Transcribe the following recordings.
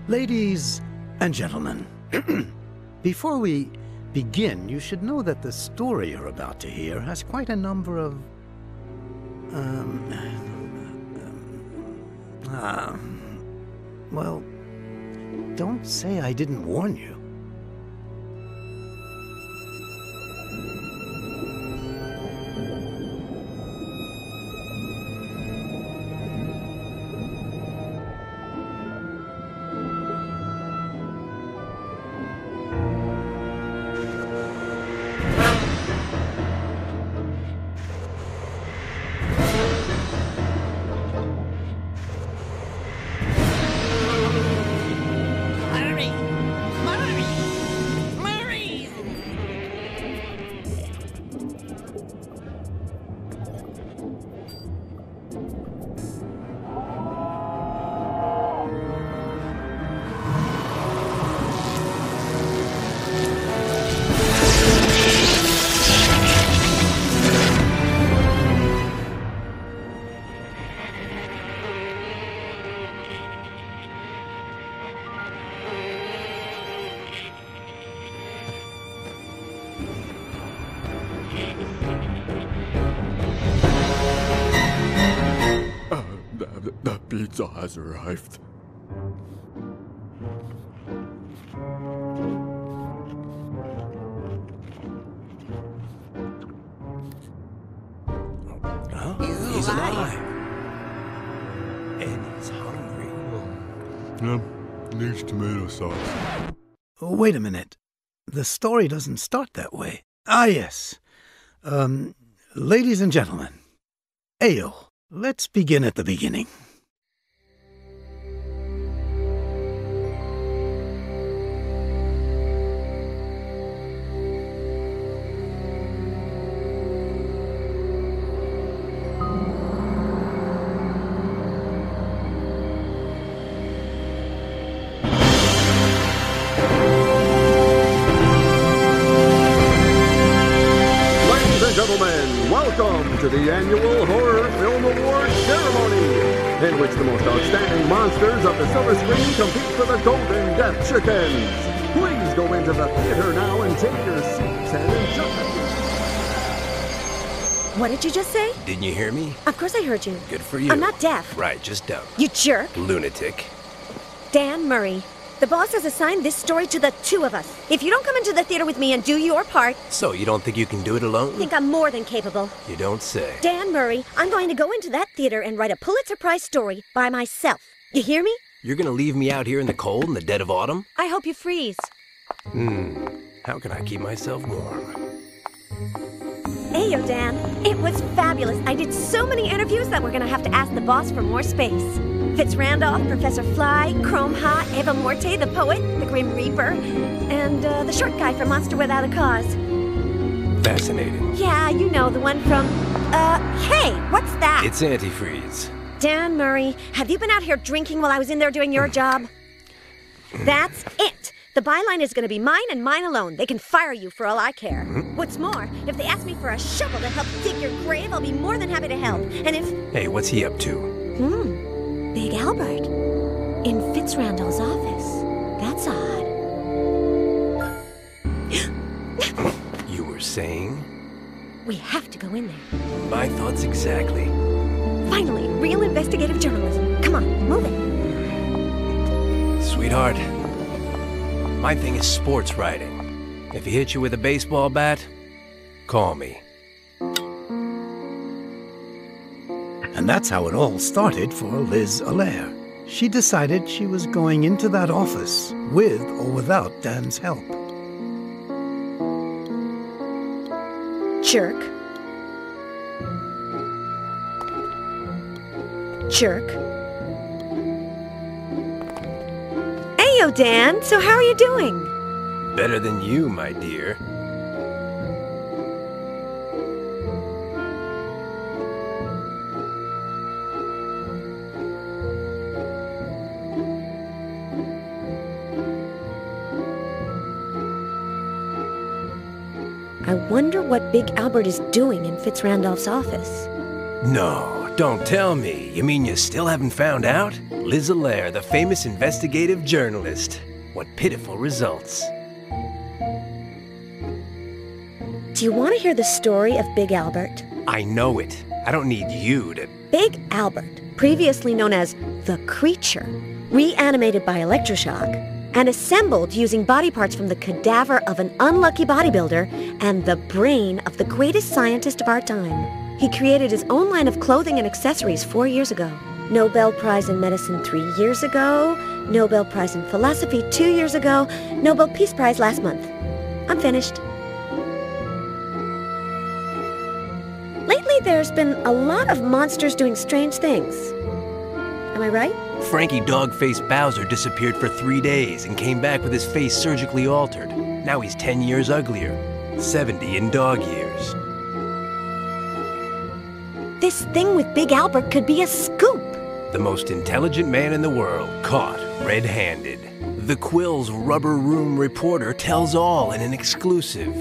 Ladies and gentlemen, before we begin, you should know that the story you're about to hear has quite a number of... well, don't say I didn't warn you. The pizza has arrived. He's alive. And he's hungry. Needs tomato sauce. Wait a minute. The story doesn't start that way. Ah, yes. Ladies and gentlemen, Ayo, let's begin at the beginning. Welcome to the annual Horror Film Awards ceremony, in which the most outstanding monsters of the silver screen compete for the Golden Death Chickens. Please go into the theater now and take your seats and enjoy. What did you just say? Didn't you hear me? Of course I heard you. Good for you. I'm not deaf. Right, just dumb. You jerk. Lunatic. Dan Murray. The boss has assigned this story to the two of us. If you don't come into the theater with me and do your part... So, you don't think you can do it alone? I think I'm more than capable. You don't say. Dan Murray, I'm going to go into that theater and write a Pulitzer Prize story by myself. You hear me? You're gonna leave me out here in the cold in the dead of autumn? I hope you freeze. How can I keep myself warm? Ayo, Dan. It was fabulous. I did so many interviews that we're gonna have to ask the boss for more space. Fitz Randolph, Professor Fly, Chrome Ha, Eva Morte, the poet, the Grim Reaper, and the short guy from Monster Without a Cause. Fascinating. Yeah, you know, the one from... hey, what's that? It's antifreeze. Dan Murray, have you been out here drinking while I was in there doing your job? That's it. The byline is going to be mine and mine alone. They can fire you for all I care. What's more, if they ask me for a shovel to help dig your grave, I'll be more than happy to help. And if... Hey, what's he up to? Big Albert. In Fitz Randall's office. That's odd. You were saying? We have to go in there. My thoughts exactly. Finally, real investigative journalism. Come on, move it. Sweetheart, my thing is sports writing. If he hits you with a baseball bat, call me. And that's how it all started for Liz Allaire. She decided she was going into that office with or without Dan's help. Jerk. Jerk. Ayo, Dan. So how are you doing? Better than you, my dear. I wonder what Big Albert is doing in Fitz Randolph's office. No, Don't tell me. You mean you still haven't found out? Liz', the famous investigative journalist. What pitiful results. Do you want to hear the story of Big Albert? I know it. I don't need you to... Big Albert, previously known as the Creature, reanimated by electroshock, and assembled using body parts from the cadaver of an unlucky bodybuilder and the brain of the greatest scientist of our time. He created his own line of clothing and accessories 4 years ago. Nobel Prize in Medicine 3 years ago, Nobel Prize in Philosophy 2 years ago, Nobel Peace Prize last month. I'm finished. Lately, there's been a lot of monsters doing strange things. Am I right? Frankie Dog-Faced Bowser disappeared for 3 days and came back with his face surgically altered. Now he's 10 years uglier. 70 in dog years. This thing with Big Albert could be a scoop. The most intelligent man in the world, caught red-handed. The Quill's Rubber Room reporter tells all in an exclusive.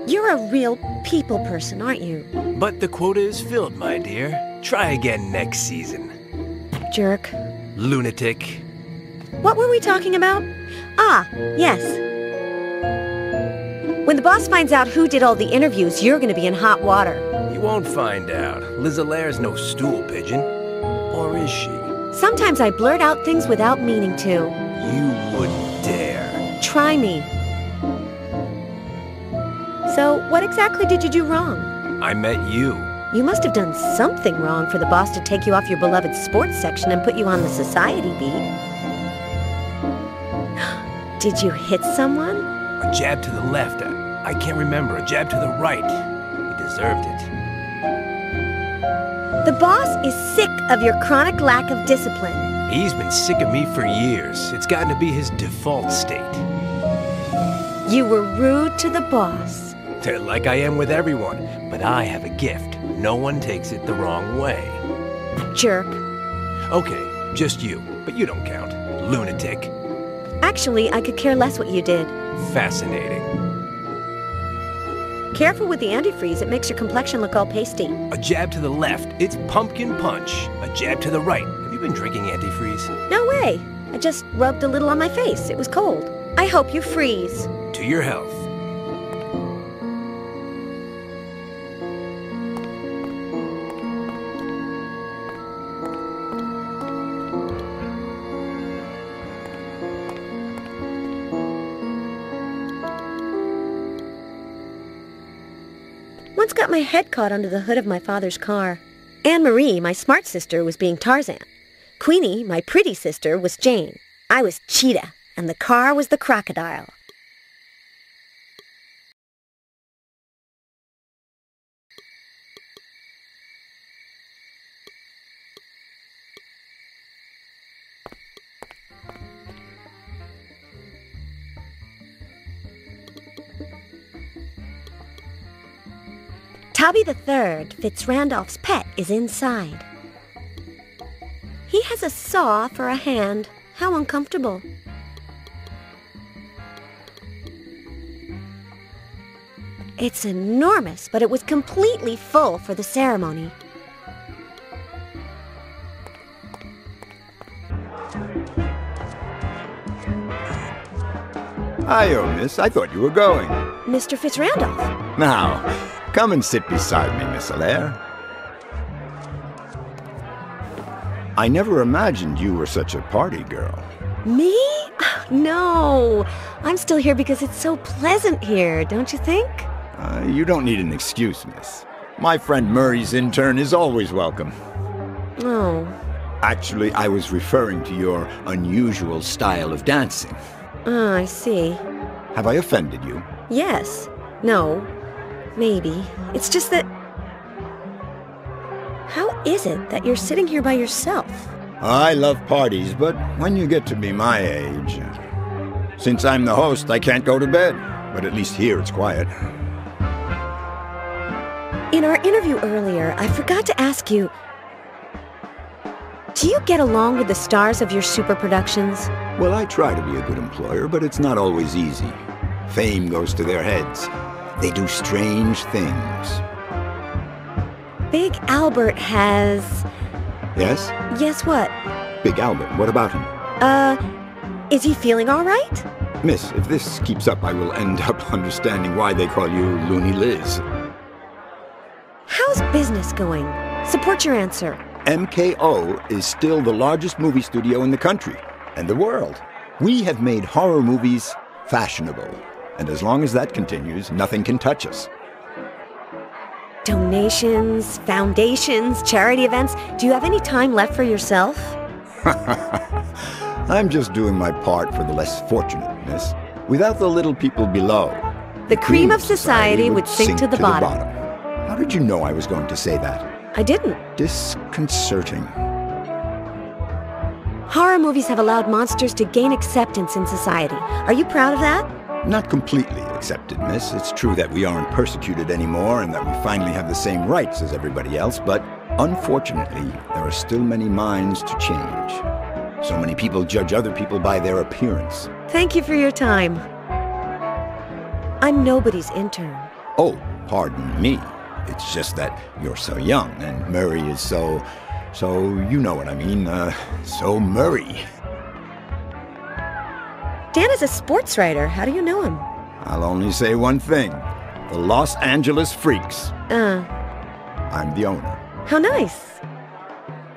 You're a real people person, aren't you? But the quota is filled, my dear. Try again next season. Jerk. Lunatic. What were we talking about? Ah, yes. When the boss finds out who did all the interviews, you're going to be in hot water. You won't find out. Liz''s no stool pigeon. Or is she? Sometimes I blurt out things without meaning to. You wouldn't dare. Try me. So, what exactly did you do wrong? I met you. You must have done something wrong for the boss to take you off your beloved sports section and put you on the society beat. Did you hit someone? A jab to the left. I can't remember. A jab to the right. He deserved it. The boss is sick of your chronic lack of discipline. He's been sick of me for years. It's gotten to be his default state. You were rude to the boss. Like I am with everyone, but I have a gift. No one takes it the wrong way. Jerk. Okay, just you, but you don't count. Lunatic. Actually, I could care less what you did. Fascinating. Careful with the antifreeze, it makes your complexion look all pasty. A jab to the left, it's pumpkin punch. A jab to the right. Have you been drinking antifreeze? No way. I just rubbed a little on my face. It was cold. I hope you freeze. To your health. Once got my head caught under the hood of my father's car. Anne-Marie, my smart sister, was being Tarzan. Queenie, my pretty sister, was Jane. I was Cheetah, and the car was the crocodile. Tubby the Third, Fitzrandolph's pet, is inside. He has a saw for a hand. How uncomfortable. It's enormous, but it was completely full for the ceremony. Hi-yo, miss. I thought you were going. Mr. Fitzrandolph. Now, come and sit beside me, Miss Allaire. I never imagined you were such a party girl. Me? No. I'm still here because it's so pleasant here, don't you think? You don't need an excuse, miss. My friend Murray's intern is always welcome. Oh. Actually, I was referring to your unusual style of dancing. Oh, I see. Have I offended you? Yes. No. Maybe. It's just that... How is it that you're sitting here by yourself? I love parties, but when you get to be my age... Since I'm the host, I can't go to bed. But at least here it's quiet. In our interview earlier, I forgot to ask you... Do you get along with the stars of your super productions? Well, I try to be a good employer, but it's not always easy. Fame goes to their heads. They do strange things. Big Albert has... Yes? Yes, what? Big Albert, what about him? Is he feeling all right? Miss, if this keeps up, I will end up understanding why they call you Loony Liz. How's business going? Support your answer. MKO is still the largest movie studio in the country and the world. We have made horror movies fashionable. And as long as that continues, nothing can touch us. Donations, foundations, charity events. Do you have any time left for yourself? I'm just doing my part for the less fortunate, miss. Without the little people below, The cream of society would sink to the bottom. How did you know I was going to say that? I didn't. Disconcerting. Horror movies have allowed monsters to gain acceptance in society. Are you proud of that? Not completely accepted, miss. It's true that we aren't persecuted anymore and that we finally have the same rights as everybody else, but unfortunately, there are still many minds to change. So many people judge other people by their appearance. Thank you for your time. I'm nobody's intern. Oh, pardon me. It's just that you're so young and Murray is so you know what I mean, so Murray. Dan is a sports writer. How do you know him? I'll only say one thing. The Los Angeles Freaks. I'm the owner. How nice.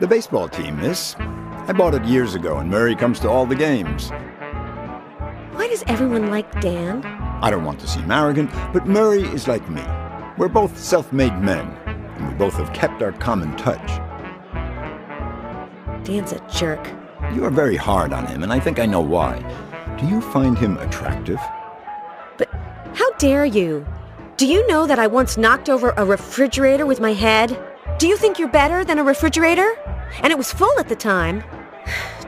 The baseball team, miss. I bought it years ago, and Murray comes to all the games. Why does everyone like Dan? I don't want to seem arrogant, but Murray is like me. We're both self-made men, and we both have kept our common touch. Dan's a jerk. You are very hard on him, and I think I know why. Do you find him attractive? But how dare you? Do you know that I once knocked over a refrigerator with my head? Do you think you're better than a refrigerator? And it was full at the time.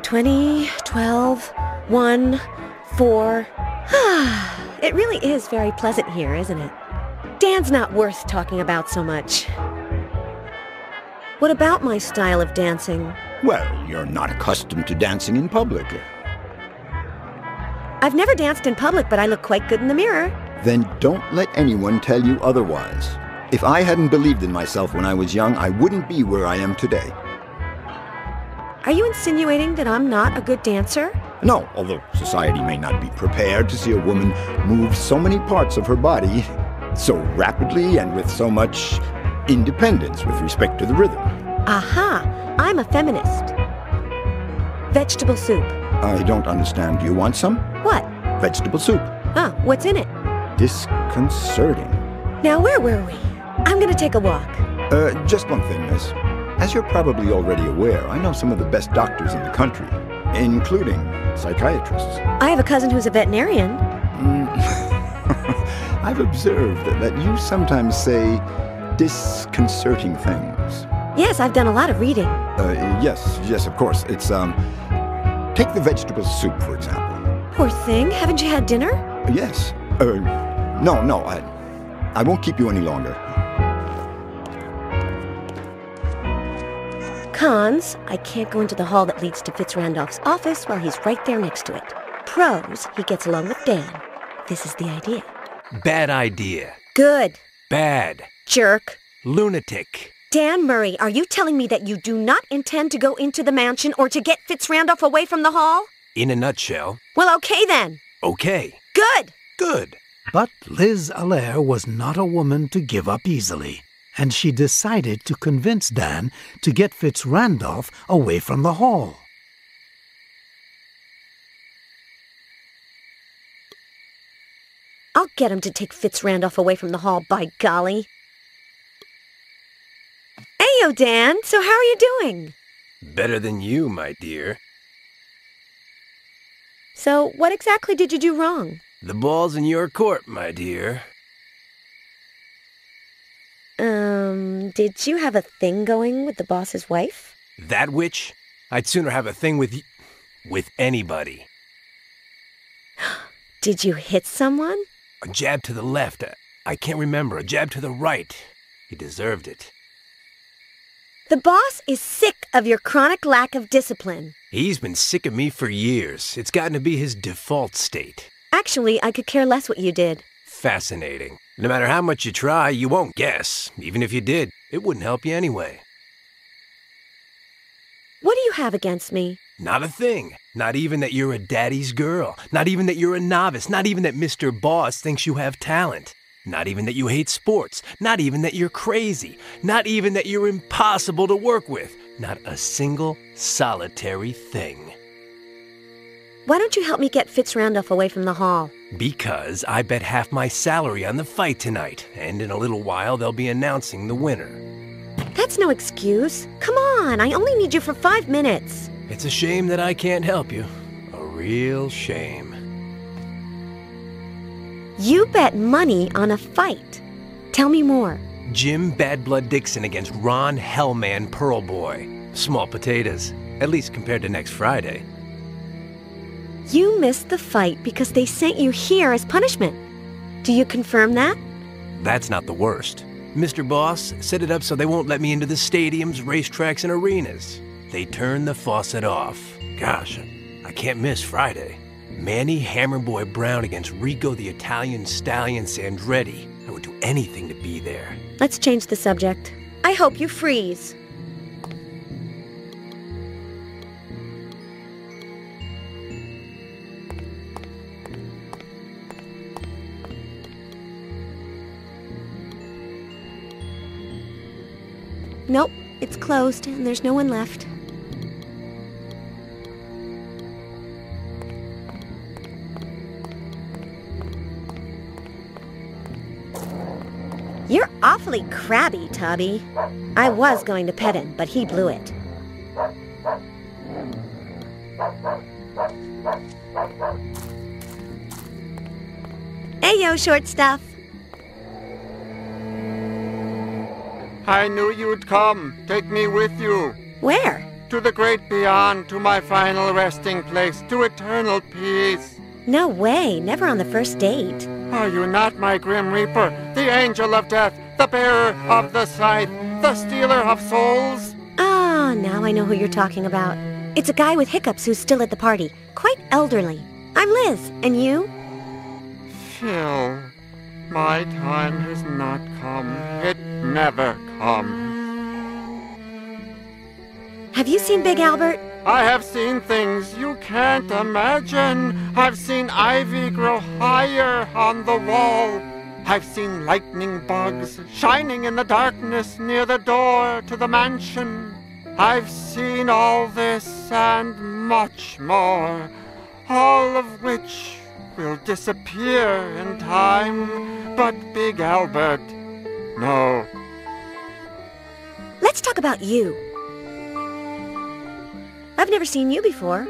20, 12, 1, 4. It really is very pleasant here, isn't it? Dan's not worth talking about so much. What about my style of dancing? Well, you're not accustomed to dancing in public. I've never danced in public, but I look quite good in the mirror. Then don't let anyone tell you otherwise. If I hadn't believed in myself when I was young, I wouldn't be where I am today. Are you insinuating that I'm not a good dancer? No, although society may not be prepared to see a woman move so many parts of her body so rapidly and with so much independence with respect to the rhythm. Aha! I'm a feminist. Vegetable soup. I don't understand. Do you want some? What? Vegetable soup. Ah, what's in it? Disconcerting. Now, where were we? I'm gonna take a walk. Just one thing, miss. As you're probably already aware, I know some of the best doctors in the country, including psychiatrists. I have a cousin who's a veterinarian. I've observed that you sometimes say disconcerting things. Yes, I've done a lot of reading. Yes, of course. It's, take the vegetable soup, for example. Poor thing. Haven't you had dinner? Yes. No, I won't keep you any longer. Cons, I can't go into the hall that leads to Fitzrandolph's office while he's right there next to it. Pros, he gets along with Dan. This is the idea. Bad idea. Good. Bad. Jerk. Lunatic. Dan Murray, are you telling me that you do not intend to go into the mansion or to get Fitzrandolph away from the hall? In a nutshell. Well, okay then. Okay. Good. Good. But Liz Allaire was not a woman to give up easily, and she decided to convince Dan to get Fitzrandolph away from the hall. I'll get him to take Fitzrandolph away from the hall, by golly. Heyo, Dan. So how are you doing? Better than you, my dear. So what exactly did you do wrong? The ball's in your court, my dear. Did you have a thing going with the boss's wife? That witch? I'd sooner have a thing with anybody. Did you hit someone? A jab to the left. I can't remember. A jab to the right. He deserved it. The boss is sick of your chronic lack of discipline. He's been sick of me for years. It's gotten to be his default state. Actually, I could care less what you did. Fascinating. No matter how much you try, you won't guess. Even if you did, it wouldn't help you anyway. What do you have against me? Not a thing. Not even that you're a daddy's girl. Not even that you're a novice. Not even that Mr. Boss thinks you have talent. Not even that you hate sports. Not even that you're crazy. Not even that you're impossible to work with. Not a single, solitary thing. Why don't you help me get Fitz Randolph away from the hall? Because I bet half my salary on the fight tonight, and in a little while they'll be announcing the winner. That's no excuse. Come on, I only need you for 5 minutes. It's a shame that I can't help you. A real shame. You bet money on a fight. Tell me more. Jim Bad Blood Dixon against Ron Hellman Pearlboy. Small potatoes, at least compared to next Friday. You missed the fight because they sent you here as punishment. Do you confirm that? That's not the worst. Mr. Boss set it up so they won't let me into the stadiums, racetracks, and arenas. They turned the faucet off. Gosh, I can't miss Friday. Manny Hammerboy Brown against Rico the Italian Stallion Sandretti. I would do anything to be there. Let's change the subject. I hope you freeze. Nope, it's closed and there's no one left. You're awfully crabby, Tubby. I was going to pet him, but he blew it. Ayo, short stuff. I knew you'd come. Take me with you. Where? To the great beyond, to my final resting place, to eternal peace. No way, never on the first date. Are you not my grim reaper, the angel of death, the bearer of the scythe, the stealer of souls? Ah, now I know who you're talking about. It's a guy with hiccups who's still at the party, quite elderly. I'm Liz, and you? Phil, my time has not come. It never comes. Have you seen Big Albert? I have seen things you can't imagine. I've seen ivy grow higher on the wall. I've seen lightning bugs shining in the darkness near the door to the mansion. I've seen all this and much more, all of which will disappear in time. But Big Albert, no. Let's talk about you. I've never seen you before.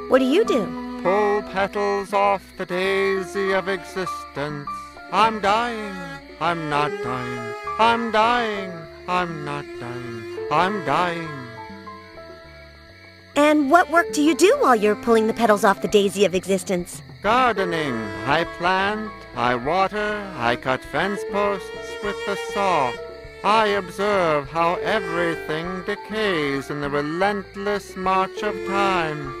What do you do? Pull petals off the daisy of existence. I'm dying. I'm not dying. I'm dying. I'm not dying. I'm dying. And what work do you do while you're pulling the petals off the daisy of existence? Gardening. I plant, I water, I cut fence posts with the saw. I observe how everything decays in the relentless march of time.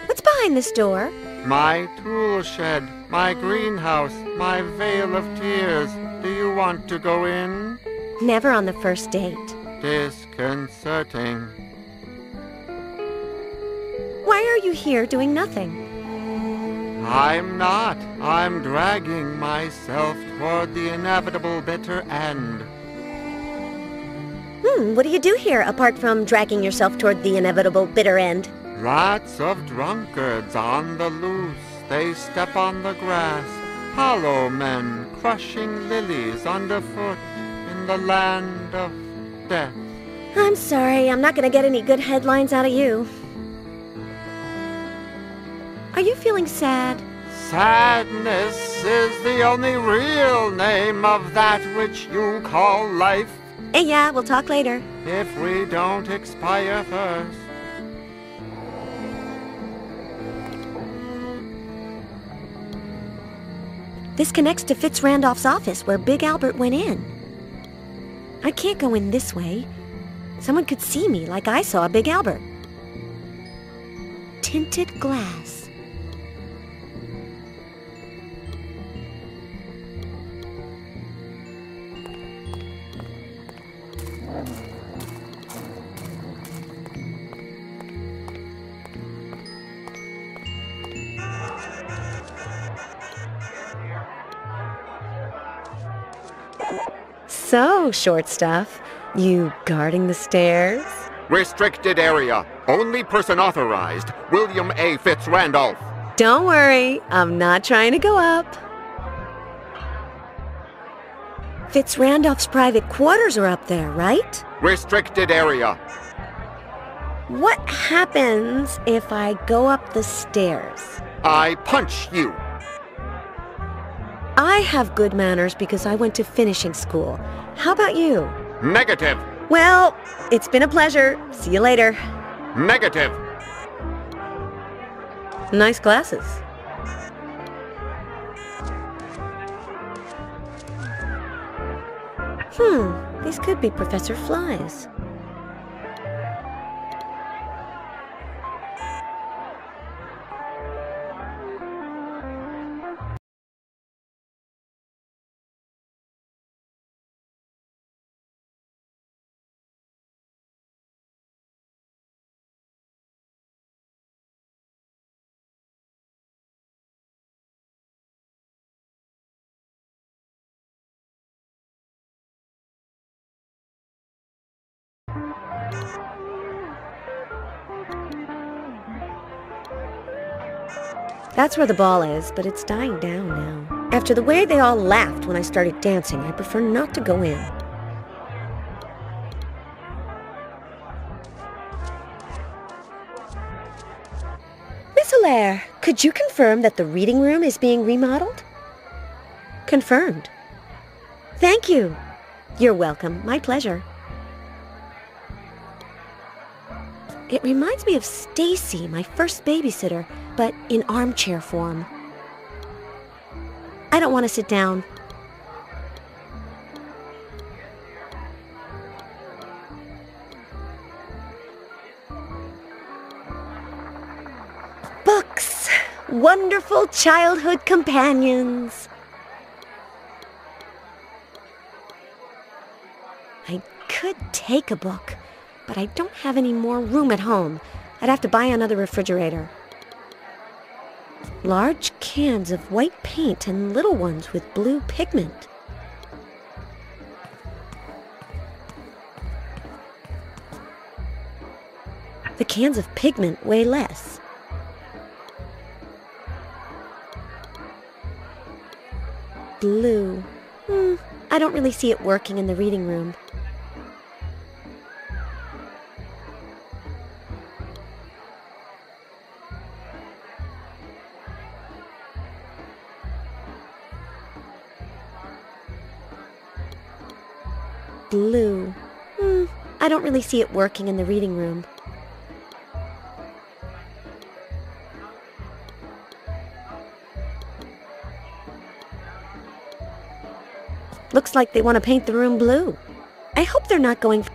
What's behind this door? My tool shed, my greenhouse, my vale of tears. Do you want to go in? Never on the first date. Disconcerting. Why are you here doing nothing? I'm not. I'm dragging myself toward the inevitable bitter end. What do you do here apart from dragging yourself toward the inevitable bitter end? Lots of drunkards on the loose. They step on the grass. Hollow men crushing lilies underfoot in the land of death. I'm sorry, I'm not going to get any good headlines out of you. Are you feeling sad? Sadness is the only real name of that which you call life. Hey, yeah, we'll talk later. If we don't expire first. This connects to Fitz Randolph's office where Big Albert went in. I can't go in this way. Someone could see me like I saw Big Albert. Tinted glass. So, short stuff, you guarding the stairs? Restricted area. Only person authorized. William A. Fitzrandolph. Don't worry, I'm not trying to go up. Fitzrandolph's private quarters are up there, right? Restricted area. What happens if I go up the stairs? I punch you. I have good manners because I went to finishing school. How about you? Negative. Well, it's been a pleasure. See you later. Negative. Nice glasses. These could be Professor Fly's. That's where the ball is, but it's dying down now. After the way they all laughed when I started dancing, I prefer not to go in. Miss Hilaire, could you confirm that the reading room is being remodeled? Confirmed. Thank you. You're welcome. My pleasure. It reminds me of Stacy, my first babysitter, but in armchair form. I don't want to sit down. Books! Wonderful childhood companions! I could take a book, but I don't have any more room at home. I'd have to buy another refrigerator. Large cans of white paint and little ones with blue pigment. The cans of pigment weigh less. Blue. I don't really see it working in the reading room. Blue. I don't really see it working in the reading room. Looks like they want to paint the room blue. I hope they're not going...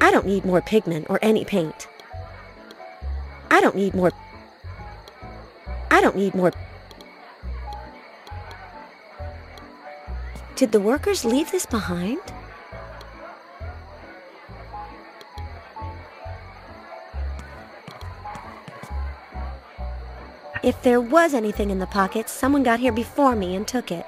I don't need more pigment or any paint. I don't need more... Did the workers leave this behind? If there was anything in the pockets, someone got here before me and took it.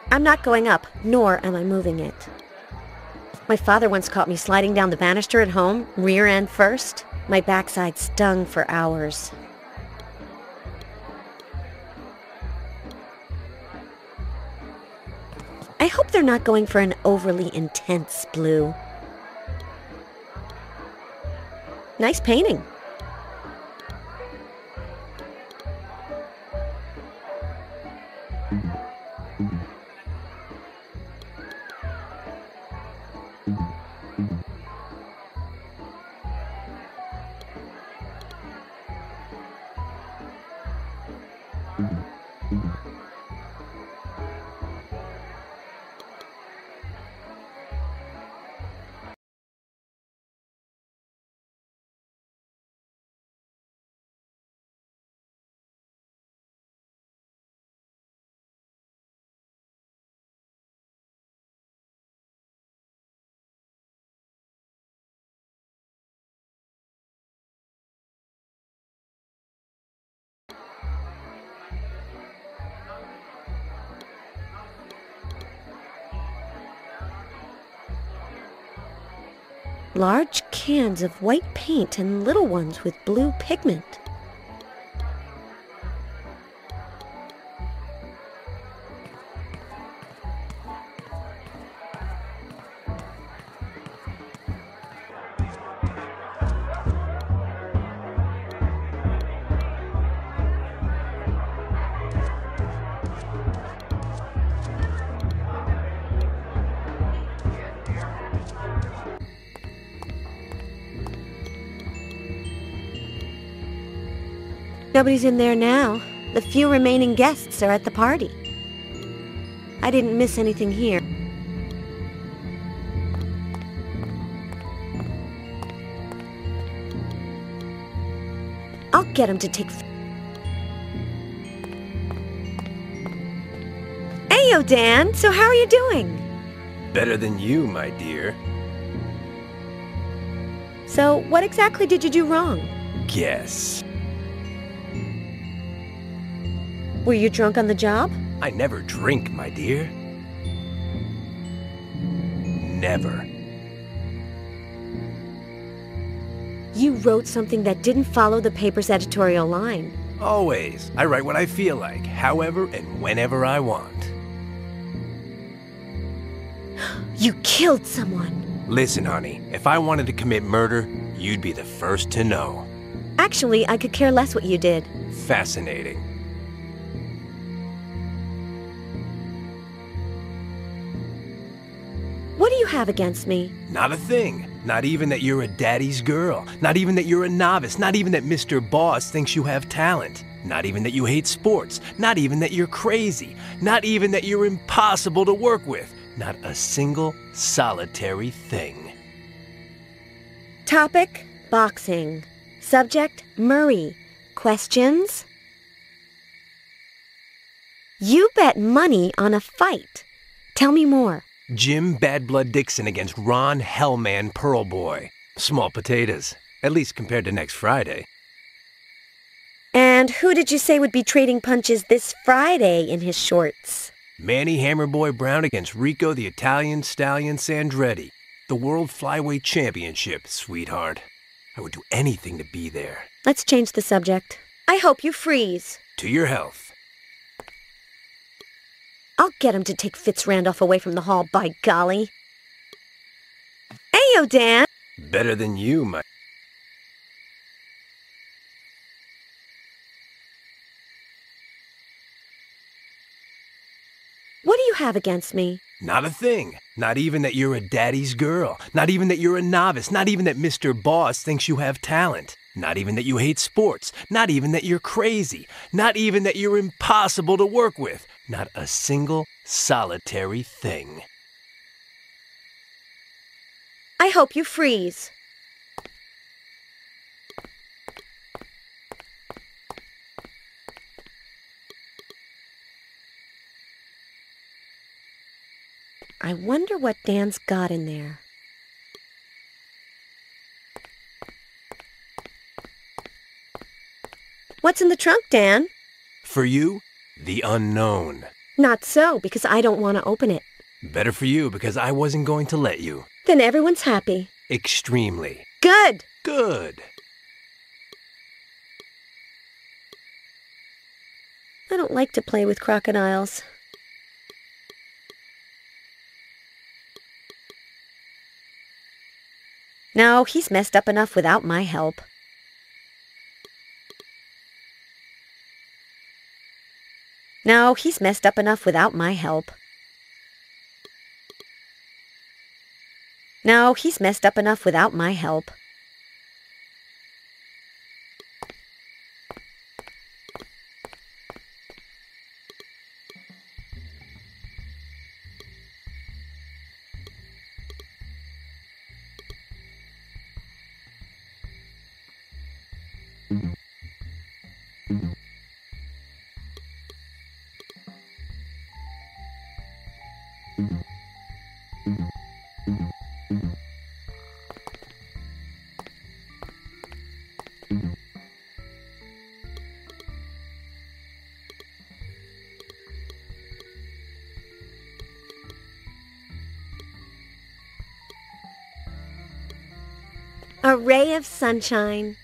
I'm not going up, nor am I moving it. My father once caught me sliding down the banister at home, rear end first. My backside stung for hours. I hope they're not going for an overly intense blue. Nice painting. Large cans of white paint and little ones with blue pigment. Nobody's in there now. The few remaining guests are at the party. I didn't miss anything here. I'll get him to take... Heyo, Dan! So how are you doing? Better than you, my dear. So what exactly did you do wrong? Guess. Were you drunk on the job? I never drink, my dear. Never. You wrote something that didn't follow the paper's editorial line. Always. I write what I feel like, however and whenever I want. You killed someone. Listen, honey, if I wanted to commit murder, you'd be the first to know. Actually, I could care less what you did. Fascinating. What do you have against me? Not a thing. Not even that you're a daddy's girl. Not even that you're a novice. Not even that Mr. Boss thinks you have talent. Not even that you hate sports. Not even that you're crazy. Not even that you're impossible to work with. Not a single solitary thing. Topic, boxing. Subject, Murray. Questions? You bet money on a fight. Tell me more. Jim Bad Blood Dixon against Ron Hellman Pearlboy. Small potatoes, at least compared to next Friday. And who did you say would be trading punches this Friday in his shorts? Manny Hammerboy Brown against Rico the Italian Stallion Sandretti. The World Flyweight Championship, sweetheart. I would do anything to be there. Let's change the subject. I hope you freeze. To your health. I'll get him to take Fitz Randolph away from the hall, by golly. Heyo, Dan! Better than you, my... What do you have against me? Not a thing. Not even that you're a daddy's girl. Not even that you're a novice. Not even that Mr. Boss thinks you have talent. Not even that you hate sports. Not even that you're crazy. Not even that you're impossible to work with. Not a single solitary thing. I hope you freeze. I wonder what Dan's got in there. What's in the trunk, Dan? For you, the unknown. Not so, because I don't want to open it. Better for you, because I wasn't going to let you. Then everyone's happy. Extremely. Good! Good. I don't like to play with crocodiles. No, he's messed up enough without my help. No, he's messed up enough without my help. No, he's messed up enough without my help. A ray of sunshine.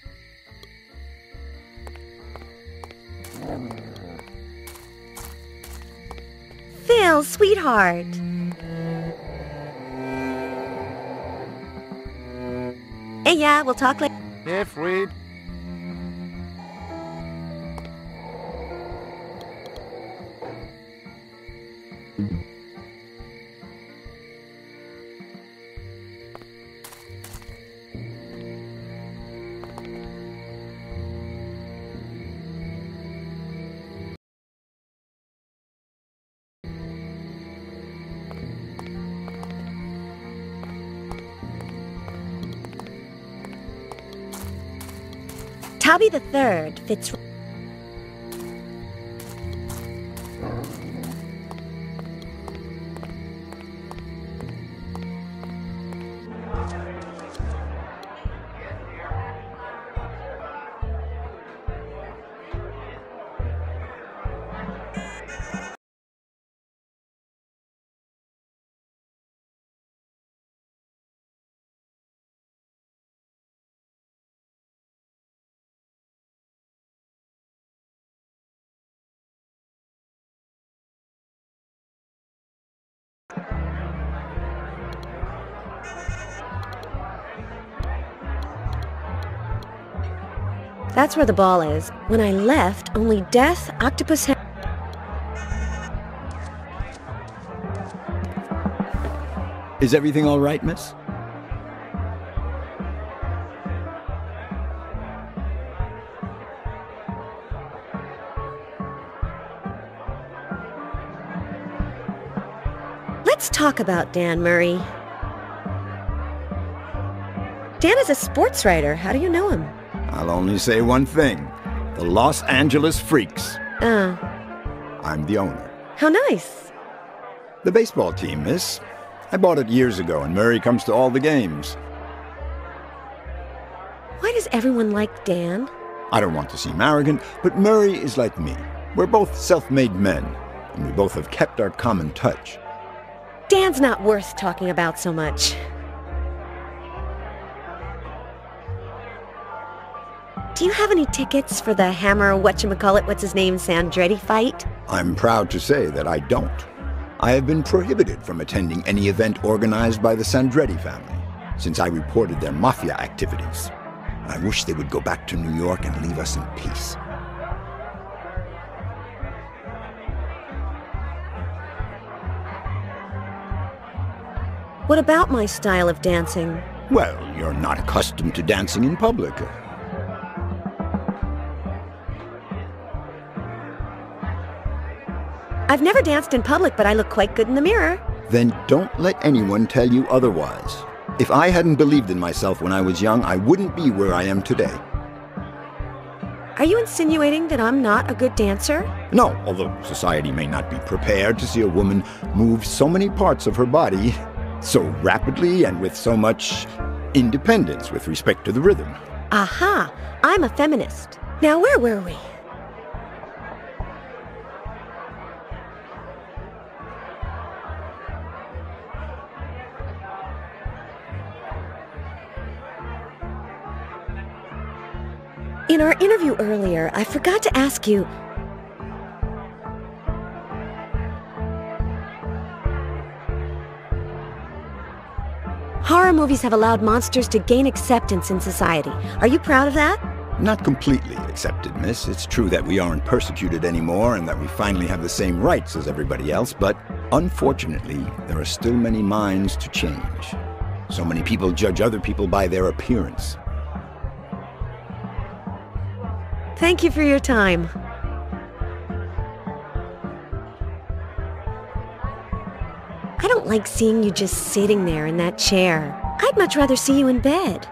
Phil, sweetheart. Hey, yeah, we'll talk later. If we'd... Tabby the Third fits... That's where the ball is. When I left, only death, octopus... Is everything all right, miss? Let's talk about Dan Murray. Dan is a sports writer. How do you know him? I'll only say one thing. The Los Angeles Freaks. I'm the owner. How nice. The baseball team, miss. I bought it years ago, and Murray comes to all the games. Why does everyone like Dan? I don't want to seem arrogant, but Murray is like me. We're both self-made men, and we both have kept our common touch. Dan's not worth talking about so much. Do you have any tickets for the Hammer what's-his-name Sandretti fight? I'm proud to say that I don't. I have been prohibited from attending any event organized by the Sandretti family since I reported their mafia activities. I wish they would go back to New York and leave us in peace. What about my style of dancing? Well, you're not accustomed to dancing in public. I've never danced in public, but I look quite good in the mirror. Then don't let anyone tell you otherwise. If I hadn't believed in myself when I was young, I wouldn't be where I am today. Are you insinuating that I'm not a good dancer? No, although society may not be prepared to see a woman move so many parts of her body so rapidly and with so much independence with respect to the rhythm. Aha! I'm a feminist. Now, where were we? In our interview earlier, I forgot to ask you... Horror movies have allowed monsters to gain acceptance in society. Are you proud of that? Not completely accepted, miss. It's true that we aren't persecuted anymore and that we finally have the same rights as everybody else, but unfortunately, there are still many minds to change. So many people judge other people by their appearance. Thank you for your time. I don't like seeing you just sitting there in that chair. I'd much rather see you in bed.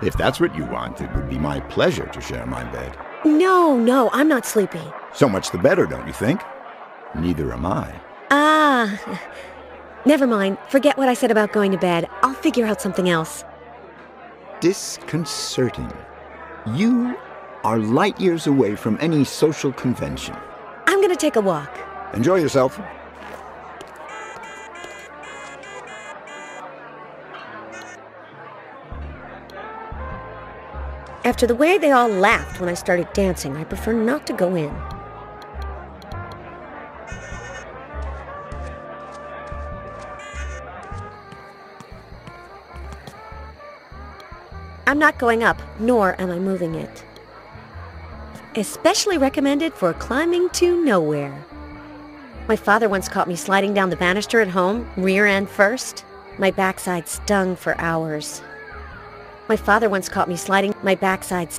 If that's what you want, it would be my pleasure to share my bed. No, I'm not sleepy. So much the better, don't you think? Neither am I. Never mind. Forget what I said about going to bed. I'll figure out something else. Disconcerting. You are light years away from any social convention. I'm gonna take a walk. Enjoy yourself. After the way they all laughed when I started dancing, I prefer not to go in. I'm not going up, nor am I moving it. Especially recommended for climbing to nowhere. My father once caught me sliding down the banister at home, rear end first. My backside stung for hours. My father once caught me sliding my backside